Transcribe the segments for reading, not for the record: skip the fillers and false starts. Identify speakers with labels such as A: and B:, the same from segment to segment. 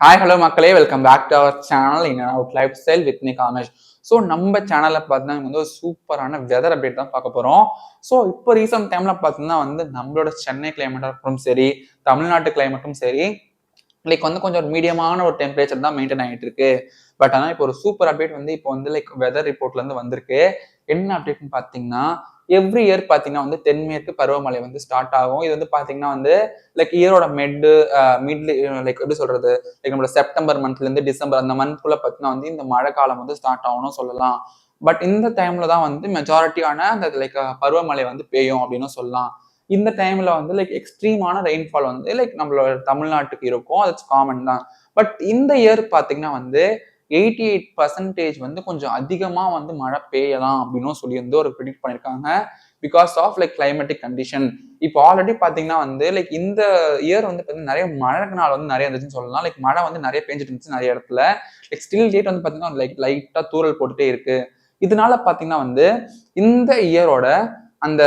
A: Hi hello மக்களே, welcome back to our channel in and out lifestyle with me Kamesh. So நம்ம சேனலில் பார்த்தீங்கன்னா வந்து ஒரு சூப்பரான வெதர் அப்டேட் தான் பார்க்க போகிறோம். ஸோ இப்போ ரீசெண்ட் டைமில் பார்த்தீங்கன்னா வந்து நம்மளோட சென்னை கிளைமேட்டாக இருக்கட்டும் சரி, தமிழ்நாட்டு கிளைமேட்டும் சரி, லைக் வந்து கொஞ்சம் மீடியமான ஒரு டெம்பரேச்சர் தான் மெயின்டைன் ஆகிட்டு இருக்கு. பட் ஆனால் இப்போ ஒரு சூப்பர் அப்டேட் வந்து இப்போ வந்து லைக் வெதர் ரிப்போர்ட்லேருந்து வந்திருக்கு. என்ன அப்டேட்னு பார்த்தீங்கன்னா, எவ்ரி இயர் பார்த்தீங்கன்னா வந்து தென்மேற்கு பருவமழை வந்து ஸ்டார்ட் ஆகும். இது வந்து பார்த்தீங்கன்னா வந்து லைக் இயரோட மிட்ல லைக் எப்படி சொல்றது, லைக் நம்மளோட செப்டம்பர் மந்த்லேருந்து டிசம்பர் அந்த மந்த்குள்ள பார்த்தீங்கன்னா வந்து இந்த மழை காலம் வந்து ஸ்டார்ட் ஆகும்னு சொல்லலாம். பட் இந்த டைம்ல தான் வந்து மெஜாரிட்டியான அந்த லைக் பருவமழை வந்து பெய்யும் அப்படின்னு சொல்லலாம். இந்த டைம்ல வந்து லைக் எக்ஸ்ட்ரீமான ரெயின்ஃபால் வந்து லைக் நம்மளோட தமிழ்நாட்டுக்கு இருக்கும், அது காமன் தான். பட் இந்த இயர் பார்த்தீங்கன்னா வந்து 88% வந்து கொஞ்சம் அதிகமா வந்து மழை பெய்யலாம் அப்படின்னு சொல்லி வந்து ஒரு ப்ரிடிக்ட் பண்ணியிருக்காங்க. Because of like climatic condition. இப்போ ஆல்ரெடி பார்த்தீங்கன்னா வந்து லைக் இந்த இயர் வந்து பார்த்தீங்கன்னா நிறைய மழை நாள் வந்து நிறைய இருந்துச்சுன்னு சொல்லலாம். லைக் மழை வந்து நிறைய பெஞ்சிட்டு இருந்துச்சு நிறைய இடத்துல. லைக் ஸ்டில் டேட் வந்து பார்த்தீங்கன்னா லைக் லைட்டா தூறல் போட்டுட்டே இருக்கு. இதனால பார்த்தீங்கன்னா வந்து இந்த இயரோட அந்த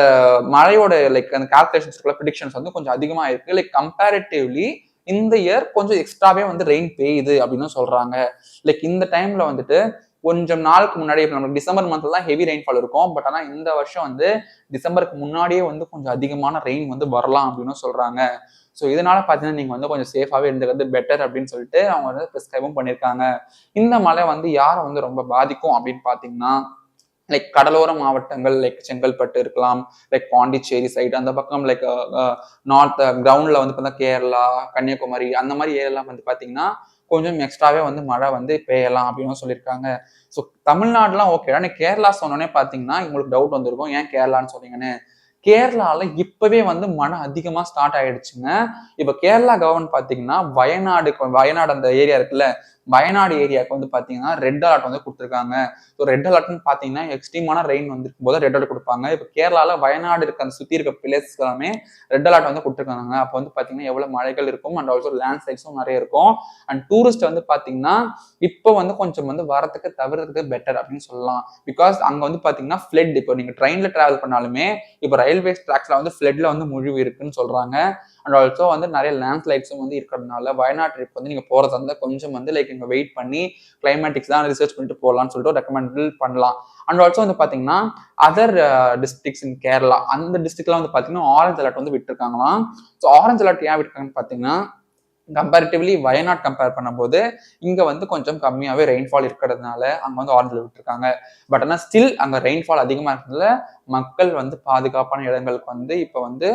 A: மழையோட லைக் அந்த கால்குலேஷன்ஸ் ப்ரிடிக்ஷன்ஸ் வந்து கொஞ்சம் அதிகமா இருக்கு. லைக் கம்பேரிட்டிவ்லி இந்த இயர் கொஞ்சம் எக்ஸ்ட்ராவே வந்து ரெயின் பெய்யுது அப்படின்னு சொல்றாங்க. லைக் இந்த டைம்ல வந்துட்டு கொஞ்சம் நாளுக்கு முன்னாடி நமக்கு டிசம்பர் மந்த்ல தான் ஹெவி ரெயின்ஃபால் இருக்கும். பட் ஆனால் இந்த வருஷம் வந்து டிசம்பருக்கு முன்னாடியே வந்து கொஞ்சம் அதிகமான ரெயின் வந்து வரலாம் அப்படின்னு சொல்றாங்க. ஸோ இதனால பார்த்தீங்கன்னா நீங்க வந்து கொஞ்சம் சேஃபாவே இருந்துக்கிறது பெட்டர் அப்படின்னு சொல்லிட்டு அவங்க வந்து ப்ரிஸ்கிரைபும் பண்ணியிருக்காங்க. இந்த மழை வந்து யாரை வந்து ரொம்ப பாதிக்கும் அப்படின்னு பார்த்தீங்கன்னா, லைக் கடலோர மாவட்டங்கள் லைக் செங்கல்பட்டு இருக்கலாம், லைக் பாண்டிச்சேரி சைடு அந்த பக்கம் லைக் நார்த் கிரவுண்ட்ல வந்து பார்த்தா கேரளா, கன்னியாகுமரி அந்த மாதிரி ஏரியாலாம் வந்து பார்த்தீங்கன்னா கொஞ்சம் எக்ஸ்ட்ராவே வந்து மழை வந்து பெய்யலாம் அப்படின்னு சொல்லியிருக்காங்க. ஸோ தமிழ்நாடுலாம் ஓகே. ஆனால் கேரளா சொன்னோன்னே பார்த்தீங்கன்னா உங்களுக்கு டவுட் வந்திருக்கும், ஏன் கேரளான்னு சொன்னீங்கன்னு. கேரளால இப்பவே வந்து மழை அதிகமா ஸ்டார்ட் ஆயிடுச்சுங்க. இப்ப கேரளா கவர்மெண்ட் பாத்தீங்கன்னா வயநாடு அந்த ஏரியா இருக்குல்ல, வயநாடு ஏரியாவுக்கு வந்து பாத்தீங்கன்னா ரெட் அலர்ட் வந்து கொடுத்துருக்காங்க. ஸோ ரெட் அலர்ட்னு பாத்தீங்கன்னா எக்ஸ்ட்ரீமான ரெயின் வந்துருக்கும் போது ரெட் அலர்ட் கொடுப்பாங்க. இப்ப கேரளால வயநாடு இருக்க அந்த சுத்தி இருக்க பிளேசஸ் எல்லாமே ரெட் அலர்ட் வந்து கொடுத்துருக்காங்க. அப்போ வந்து பாத்தீங்கன்னா எவ்வளவு மழைகள் இருக்கும் அண்ட் ஆல்சோ லேண்ட் ஸ்லைட்ஸும் நிறைய இருக்கும். அண்ட் டூரிஸ்ட் வந்து பாத்தீங்கன்னா இப்போ வந்து கொஞ்சம் வந்து வரத்துக்கு தவிர்க்கிறதுக்கு பெட்டர் அப்படின்னு சொல்லலாம். பிகாஸ் அங்க வந்து பாத்தீங்கன்னா ஃபிளட், இப்போ நீங்க ட்ரெயின்ல டிராவல் பண்ணாலுமே இப்போ ரயில்வே ட்ராக்ஸ்ல வந்து ஃபிளட்ல வந்து முழுவி இருக்குன்னு சொல்றாங்க. அண்ட் ஆல்சோ வந்து நிறைய லேண்ட்ஸ்லைட்ஸும் வந்து இருக்கிறதுனால வயநாடு ட்ரிப் வந்து நீங்க போறதா இருந்தால் கொஞ்சம் வந்து லைக் இங்க வெயிட் பண்ணி கிளைமேட்டிக்ஸ் தான் ரிசர்ச் பண்ணிட்டு போகலாம்னு சொல்லிட்டு ரெக்கமெண்ட் பண்ணலாம். அண்ட் ஆல்சோ வந்து பாத்தீங்கன்னா அதர் டிஸ்ட்ரிக்ஸ் இன் கேரளா அந்த டிஸ்ட்ரிக்ட்லாம் வந்து பாத்தீங்கன்னா ஆரஞ்சு அலர்ட் வந்து விட்டுருக்காங்களாம். ஸோ ஆரஞ்சு அலர்ட் ஏன் விட்டுருக்காங்கன்னு பாத்தீங்கன்னா, கம்பேரிட்டிவ்லி வயநாட் கம்பேர் பண்ணும்போது இங்க வந்து கொஞ்சம் கம்மியாவே ரெயின்ஃபால் இருக்கிறதுனால அங்க வந்து ஆரஞ்சில் விட்டுருக்காங்க. பட் ஆனால் ஸ்டில் அங்க ரெயின்ஃபால் அதிகமா இருக்கிறதுல மக்கள் வந்து பாதுகாப்பான இடங்களுக்கு வந்து இப்ப வந்து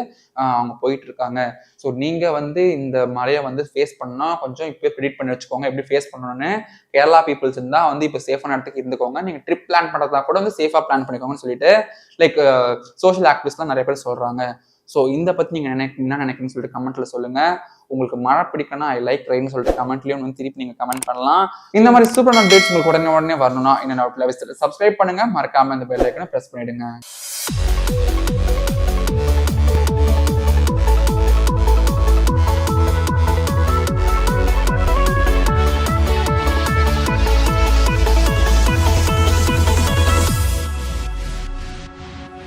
A: அவங்க போயிட்டு இருக்காங்க. ஸோ நீங்க வந்து இந்த மழையை வந்து ஃபேஸ் பண்ணா கொஞ்சம் இப்பவே ப்ரிடிக்ட் பண்ணி வச்சுக்கோங்க, எப்படி ஃபேஸ் பண்ணணும்னு. கேரளா பீப்புள்ஸ் இருந்தா வந்து இப்ப சேஃபான இடத்துக்கு இருந்துக்கோங்க. நீங்க ட்ரிப் பிளான் பண்றதா கூட வந்து சேஃபா பிளான் பண்ணிக்கோங்கன்னு சொல்லிட்டு லைக் சோஷியல் ஆக்டிவிஸ்ட்லாம் நிறைய பேர் சொல்றாங்க. ஸோ இந்த பத்தி நீங்க என்ன நினைக்கிறீங்கன்னு சொல்லிட்டு கமெண்ட்ல சொல்லுங்க. உங்களுக்கு மழை பிடிக்கனா ஐ லைக் ரெயின் சொல்லிட்டு கமெண்ட்லயும் வந்து திருப்பி நீங்க கமெண்ட் பண்ணலாம். இந்த மாதிரி சூப்பரான அப்டேட்ஸ் உங்களுக்கு உடனே வரணும்னா என்ன சப்ஸ்கிரைப் பண்ணுங்க, மறக்காம இந்த பெல் ஐக்கனை பிரஸ் பண்ணிடுங்க.